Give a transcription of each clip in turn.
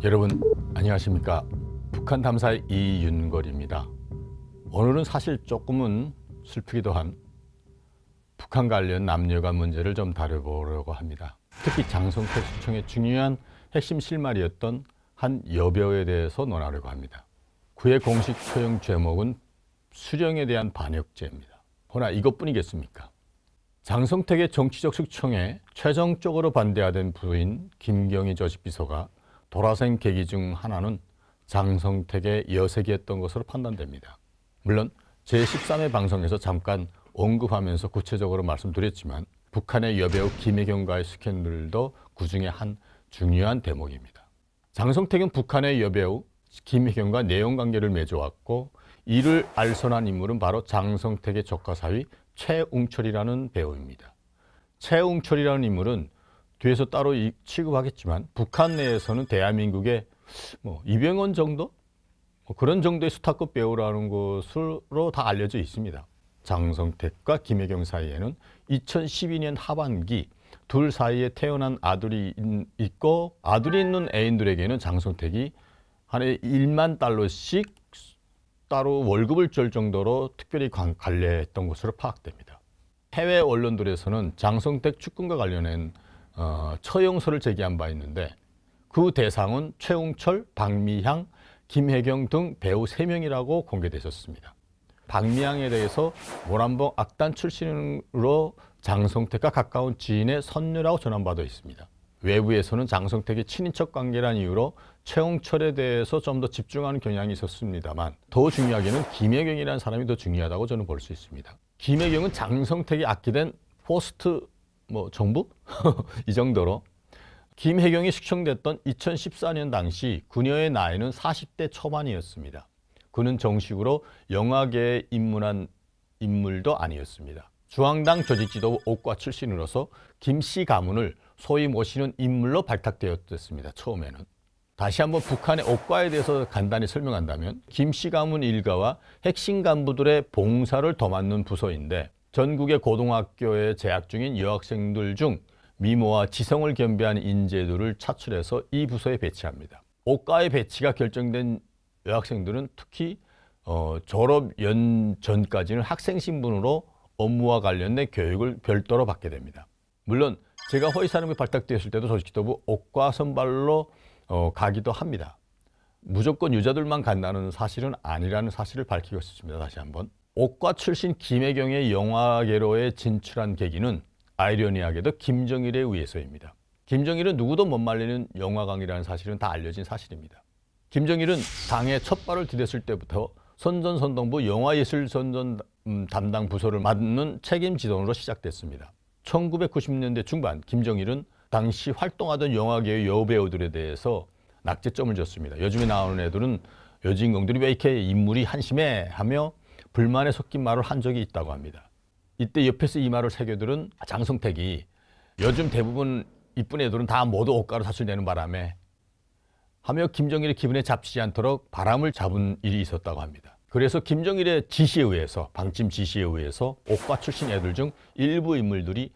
여러분 안녕하십니까? 북한 탐사의 이윤걸입니다. 오늘은 사실 조금은 슬프기도 한 북한 관련 남녀간 문제를 좀 다뤄보려고 합니다. 특히 장성택 수청의 중요한 핵심 실마리였던 한 여배우에 대해서 논하려고 합니다. 그의 공식 처형 제목은 수령에 대한 반역죄입니다. 허나 이것뿐이겠습니까? 장성택의 정치적 숙청에 최종적으로 반대하던 부인 김경희 조직비서가 돌아선 계기 중 하나는 장성택의 여색이었던 것으로 판단됩니다. 물론 제13회 방송에서 잠깐 언급하면서 구체적으로 말씀드렸지만 북한의 여배우 김혜경과의 스캔들도 그중에 한 중요한 대목입니다. 장성택은 북한의 여배우 김혜경과 내연관계를 맺어왔고 이를 알선한 인물은 바로 장성택의 조카 사위 최웅철이라는 배우입니다. 최웅철이라는 인물은 뒤에서 따로 취급하겠지만 북한 내에서는 대한민국의 이병헌 정도? 그런 정도의 스타급 배우라는 것으로 다 알려져 있습니다. 장성택과 김혜경 사이에는 2012년 하반기 둘 사이에 태어난 아들이 있고 아들이 있는 애인들에게는 장성택이 한 해 1만 달러씩 따로 월급을 줄 정도로 특별히 관리했던 것으로 파악됩니다. 해외 언론들에서는 장성택 측근과 관련된 처형서를 제기한 바 있는데 그 대상은 최웅철, 박미향, 김혜경 등 배우 3명이라고 공개되었습니다. 박미향에 대해서 모란봉 악단 출신으로 장성택과 가까운 지인의 선녀라고 전한 바도 있습니다. 외부에서는 장성택의 친인척 관계라는 이유로 최웅철에 대해서 좀 더 집중하는 경향이 있었습니다만 더 중요하게는 김혜경이라는 사람이 더 중요하다고 저는 볼 수 있습니다. 김혜경은 장성택이 아끼던 포스트 정부? 이 정도로 김혜경이 숙청됐던 2014년 당시 그녀의 나이는 40대 초반이었습니다. 그는 정식으로 영화계에 입문한 인물도 아니었습니다. 중앙당 조직지도부 옥과 출신으로서 김씨 가문을 소위 모시는 인물로 발탁되었습니다. 처음에는. 다시 한번 북한의 옥과에 대해서 간단히 설명한다면 김씨 가문 일가와 핵심 간부들의 봉사를 도맡는 부서인데 전국의 고등학교에 재학 중인 여학생들 중 미모와 지성을 겸비한 인재들을 차출해서 이 부서에 배치합니다. 옥과의 배치가 결정된 여학생들은 특히 졸업 연 전까지는 학생 신분으로 업무와 관련된 교육을 별도로 받게 됩니다. 물론 제가 허위사령부에 발탁되었을 때도 조직지도부 옥과 선발로 가기도 합니다. 무조건 유자들만 간다는 사실은 아니라는 사실을 밝히고 싶습니다. 다시 한번. 옥과 출신 김혜경의 영화계로에 진출한 계기는 아이러니하게도 김정일에 의해서입니다. 김정일은 누구도 못 말리는 영화광이라는 사실은 다 알려진 사실입니다. 김정일은 당에 첫 발을 디뎠을 때부터 선전선동부 영화예술선전 담당 부서를 맡는 책임 지도원으로 시작됐습니다. 1990년대 중반 김정일은 당시 활동하던 영화계의 여배우들에 대해서 낙제점을 줬습니다. 요즘에 나오는 애들은 여주인공들이 왜 이렇게 인물이 한심해 하며 불만에 섞인 말을 한 적이 있다고 합니다. 이때 옆에서 이 말을 새겨들은 장성택이 요즘 대부분 이쁜 애들은 다 모두 옷가루 사출되는 바람에 하며 김정일의 기분에 잡히지 않도록 바람을 잡은 일이 있었다고 합니다. 그래서 김정일의 지시에 의해서 방침 지시에 의해서 옥과 출신 애들 중 일부 인물들이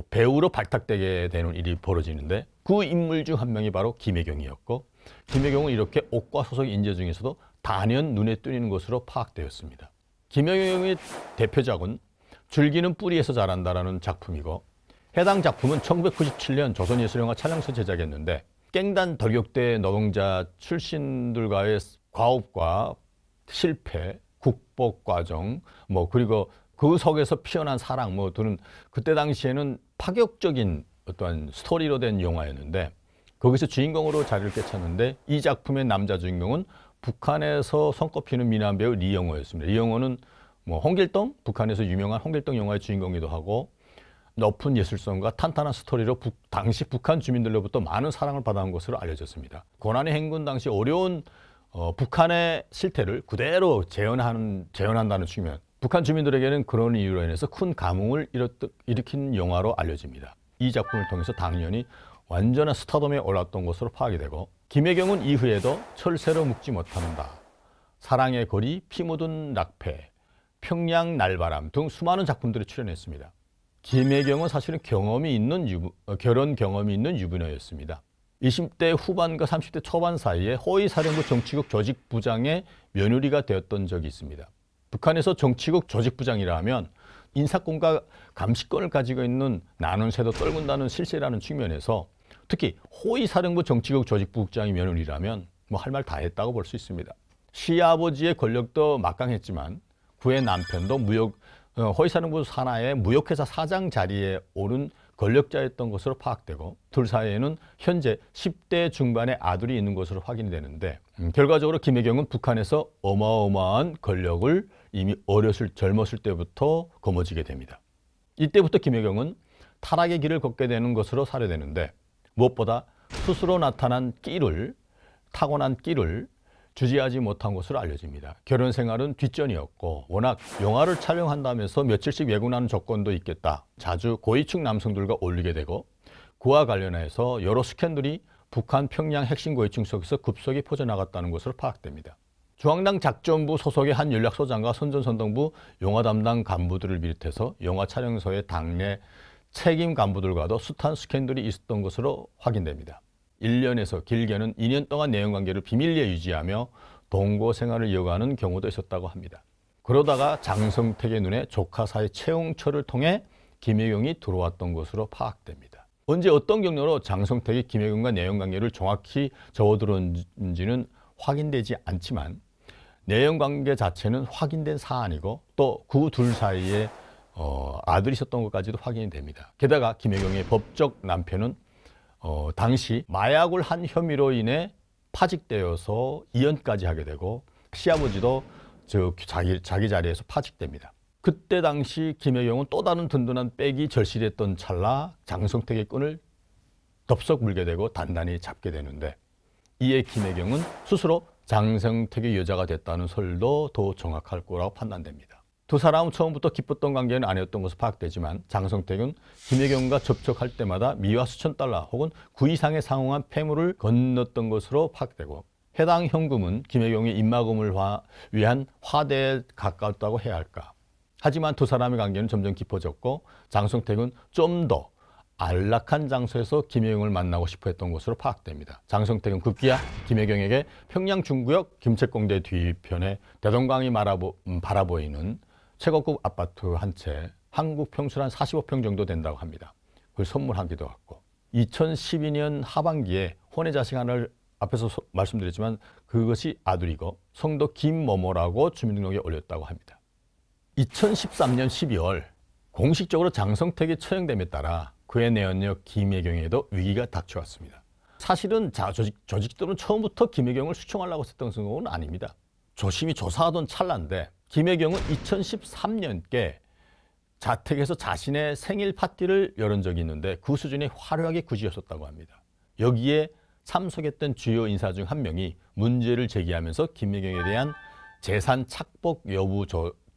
배우로 발탁되게 되는 일이 벌어지는데 그 인물 중 한 명이 바로 김혜경이었고 김혜경은 이렇게 옥과 소속 인재 중에서도 단연 눈에 띄는 것으로 파악되었습니다. 김혜경의 대표작은 줄기는 뿌리에서 자란다라는 작품이고 해당 작품은 1997년 조선예술영화 촬영서 제작했는데 깽단 돌격대 노동자 출신들과의 과업과 실패, 국복 과정, 그리고 그 속에서 피어난 사랑, 들은 그때 당시에는 파격적인 어떠한 스토리로 된 영화였는데 거기서 주인공으로 자리를 꿰찼는데 이 작품의 남자 주인공은 북한에서 손꼽히는 미남 배우 리영호였습니다. 리영호는 홍길동, 북한에서 유명한 홍길동 영화의 주인공이기도 하고 높은 예술성과 탄탄한 스토리로 당시 북한 주민들로부터 많은 사랑을 받아온 것으로 알려졌습니다. 고난의 행군 당시 어려운 북한의 실태를 그대로 재현한다는 측면, 북한 주민들에게는 그런 이유로 인해서 큰 감흥을 일으킨 영화로 알려집니다. 이 작품을 통해서 당연히 완전한 스타덤에 올랐던 것으로 파악이 되고 김혜경은 이후에도 철새로 묵지 못한다, 사랑의 거리, 피 묻은 낙패, 평양 날바람 등 수많은 작품들에 출연했습니다. 김혜경은 사실은 결혼 경험이 있는 유부녀였습니다. 20대 후반과 30대 초반 사이에 허위사령부 정치국 조직부장의 며느리가 되었던 적이 있습니다. 북한에서 정치국 조직부장이라 하면 인사권과 감시권을 가지고 있는 나눈 새도 떨군다는 실세라는 측면에서 특히 허위사령부 정치국 조직부장의 며느리라면 뭐 할 말 다 했다고 볼 수 있습니다. 시아버지의 권력도 막강했지만 그의 남편도 허위사령부 산하의 무역회사 사장 자리에 오른 권력자였던 것으로 파악되고 둘 사이에는 현재 10대 중반의 아들이 있는 것으로 확인이 되는데 결과적으로 김혜경은 북한에서 어마어마한 권력을 이미 젊었을 때부터 거머쥐게 됩니다. 이때부터 김혜경은 타락의 길을 걷게 되는 것으로 사례되는데 무엇보다 스스로 타고난 끼를 주지하지 못한 것으로 알려집니다. 결혼 생활은 뒷전이었고 워낙 영화를 촬영한다면서 며칠씩 외국나는 조건도 있겠다. 자주 고위층 남성들과 어울리게 되고 그와 관련해서 여러 스캔들이 북한 평양 핵심 고위층 속에서 급속히 퍼져나갔다는 것으로 파악됩니다. 중앙당 작전부 소속의 한 연락소장과 선전선동부 영화 담당 간부들을 비롯해서 영화 촬영소의 당내 책임 간부들과도 숱한 스캔들이 있었던 것으로 확인됩니다. 1년에서 길게는 2년 동안 내연관계를 비밀리에 유지하며 동거 생활을 이어가는 경우도 있었다고 합니다. 그러다가 장성택의 눈에 조카 사이 최홍철을 통해 김혜경이 들어왔던 것으로 파악됩니다. 언제 어떤 경로로 장성택이 김혜경과 내연관계를 정확히 접어들었는지는 확인되지 않지만 내연관계 자체는 확인된 사안이고 또 그 둘 사이에 아들이 있었던 것까지도 확인이 됩니다. 게다가 김혜경의 법적 남편은 당시 마약을 한 혐의로 인해 파직되어서 이혼까지 하게 되고 시아버지도 자기 자리에서 파직됩니다. 그때 당시 김혜경은 또 다른 든든한 백이 절실했던 찰나 장성택의 끈을 덥석 물게 되고 단단히 잡게 되는데 이에 김혜경은 스스로 장성택의 여자가 됐다는 설도 더 정확할 거라고 판단됩니다. 두 사람은 처음부터 기뻤던 관계는 아니었던 것으로 파악되지만 장성택은 김혜경과 접촉할 때마다 미화 수천 달러 혹은 그 이상의 상응한 폐물을 건넜던 것으로 파악되고 해당 현금은 김혜경의 입막음을 위한 화대에 가까웠다고 해야 할까. 하지만 두 사람의 관계는 점점 깊어졌고 장성택은 좀 더 안락한 장소에서 김혜경을 만나고 싶어 했던 것으로 파악됩니다. 장성택은 급기야 김혜경에게 평양 중구역 김책공대 뒤편에 대동강이 바라보이는 최고급 아파트 한 채, 한국 평수로 한 45평 정도 된다고 합니다. 그걸 선물하기도 했고 2012년 하반기에 혼외 자식 하나를 앞에서 말씀드렸지만 그것이 아들이고 성도 김某某라고 주민등록에 올렸다고 합니다. 2013년 12월 공식적으로 장성택이 처형됨에 따라 그의 내연녀 김혜경에도 위기가 닥쳐왔습니다. 사실은 조직들은 처음부터 김혜경을 수청하려고 했던 생각은 아닙니다. 조심히 조사하던 찰나인데 김혜경은 2013년께 자택에서 자신의 생일 파티를 열은 적이 있는데 그 수준의 화려하게 구지였었다고 합니다. 여기에 참석했던 주요 인사 중 한 명이 문제를 제기하면서 김혜경에 대한 재산 착복 여부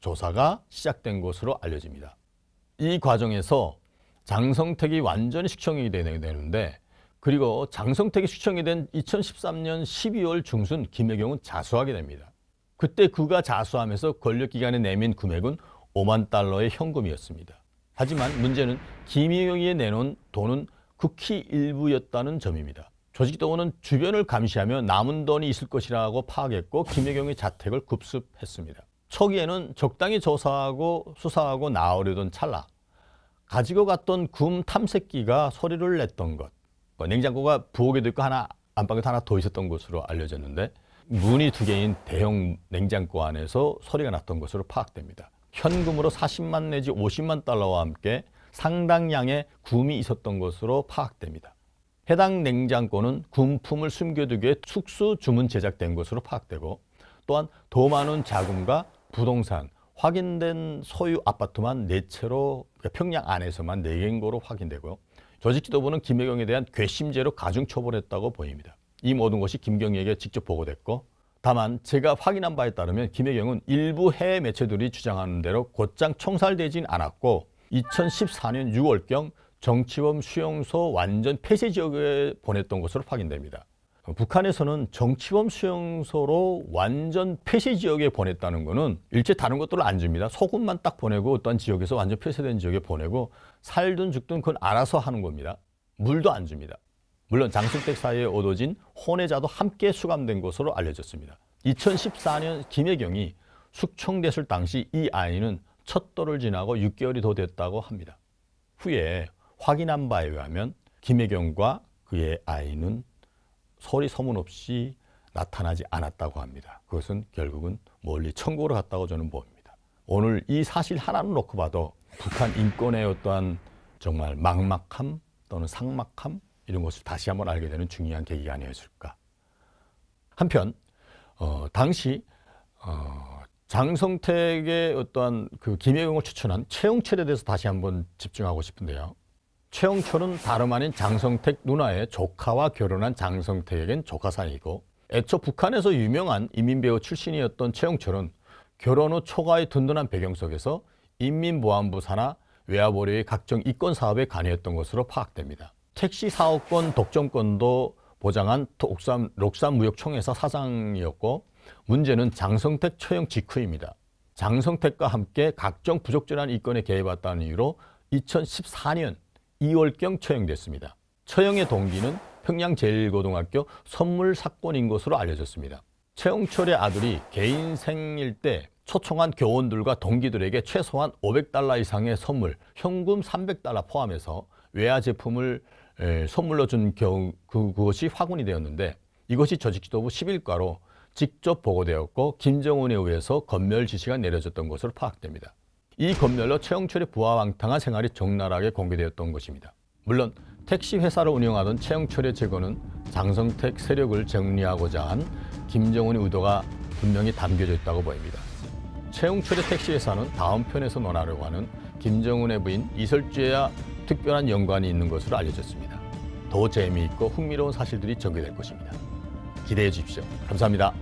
조사가 시작된 것으로 알려집니다. 이 과정에서 장성택이 완전히 숙청이 되는데 그리고 장성택이 숙청이 된 2013년 12월 중순 김혜경은 자수하게 됩니다. 그때 그가 자수하면서 권력기관에 내민 금액은 5만 달러의 현금이었습니다. 하지만 문제는 김혜경이 내놓은 돈은 극히 일부였다는 점입니다. 조직도원은 주변을 감시하며 남은 돈이 있을 것이라고 파악했고 김혜경의 자택을 급습했습니다. 초기에는 적당히 조사하고 수사하고 나오려던 찰나 가지고 갔던 금 탐색기가 소리를 냈던 것, 냉장고가 부엌에도 있고 안방에도 하나 더 있었던 것으로 알려졌는데 문이 2개인 대형 냉장고 안에서 소리가 났던 것으로 파악됩니다. 현금으로 40만 내지 50만 달러와 함께 상당량의 금이 있었던 것으로 파악됩니다. 해당 냉장고는 금품을 숨겨두기 위해 특수 주문 제작된 것으로 파악되고 또한 더 많은 자금과 부동산, 확인된 소유 아파트만 4채로 평양 안에서만 4개인 거로 확인되고요. 조직지도부는 김혜경에 대한 괘씸죄로 가중처벌했다고 보입니다. 이 모든 것이 김경희에게 직접 보고됐고 다만 제가 확인한 바에 따르면 김혜경은 일부 해외 매체들이 주장하는 대로 곧장 총살되진 않았고 2014년 6월경 정치범 수용소 완전 폐쇄 지역에 보냈던 것으로 확인됩니다. 북한에서는 정치범 수용소로 완전 폐쇄 지역에 보냈다는 것은 일체 다른 것들을 안 줍니다. 소금만 딱 보내고 어떤 지역에서 완전 폐쇄된 지역에 보내고 살든 죽든 그건 알아서 하는 겁니다. 물도 안 줍니다. 물론 장성택 사이에 얻어진 혼외자도 함께 수감된 것으로 알려졌습니다. 2014년 김혜경이 숙청됐을 당시 이 아이는 첫 돌을 지나고 6개월이 더 됐다고 합니다. 후에 확인한 바에 의하면 김혜경과 그의 아이는 소리 소문 없이 나타나지 않았다고 합니다. 그것은 결국은 멀리 천국으로 갔다고 저는 봅니다. 오늘 이 사실 하나를 놓고 봐도 북한 인권의 어떠한 정말 막막함 또는 삭막함 이런 것을 다시 한번 알게 되는 중요한 계기가 아니었을까. 한편 당시 장성택의 어떠한 그 김혜경을 추천한 최영철에 대해서 다시 한번 집중하고 싶은데요. 최영철은 다름 아닌 장성택 누나의 조카와 결혼한 장성택에겐 조카사이고, 애초 북한에서 유명한 인민배우 출신이었던 최영철은 결혼 후 초가의 든든한 배경 속에서 인민보안부 산하 외화보류의 각종 이권 사업에 관여했던 것으로 파악됩니다. 택시 사업권 독점권도 보장한 록산무역총회사 사장이었고, 문제는 장성택 처형 직후입니다. 장성택과 함께 각종 부적절한 이권에 개입했다는 이유로 2014년 2월경 처형됐습니다. 처형의 동기는 평양제일고등학교 선물 사건인 것으로 알려졌습니다. 최영철의 아들이 개인 생일 때 초청한 교원들과 동기들에게 최소한 $500 이상의 선물, 현금 $300 포함해서 외화 제품을 선물로 준 경우 그것이 확인이 되었는데, 이것이 조직지도부 11과로 직접 보고되었고 김정은에 의해서 검열 지시가 내려졌던 것으로 파악됩니다. 이 검열로 최영철의 부하방탕한 생활이 적나라하게 공개되었던 것입니다. 물론 택시 회사를 운영하던 최영철의 제거는 장성택 세력을 정리하고자 한 김정은의 의도가 분명히 담겨져 있다고 보입니다. 최영철의 택시 회사는 다음 편에서 논하려고 하는 김정은의 부인 이설주와 특별한 연관이 있는 것으로 알려졌습니다. 더 재미있고 흥미로운 사실들이 전개될 것입니다. 기대해 주십시오. 감사합니다.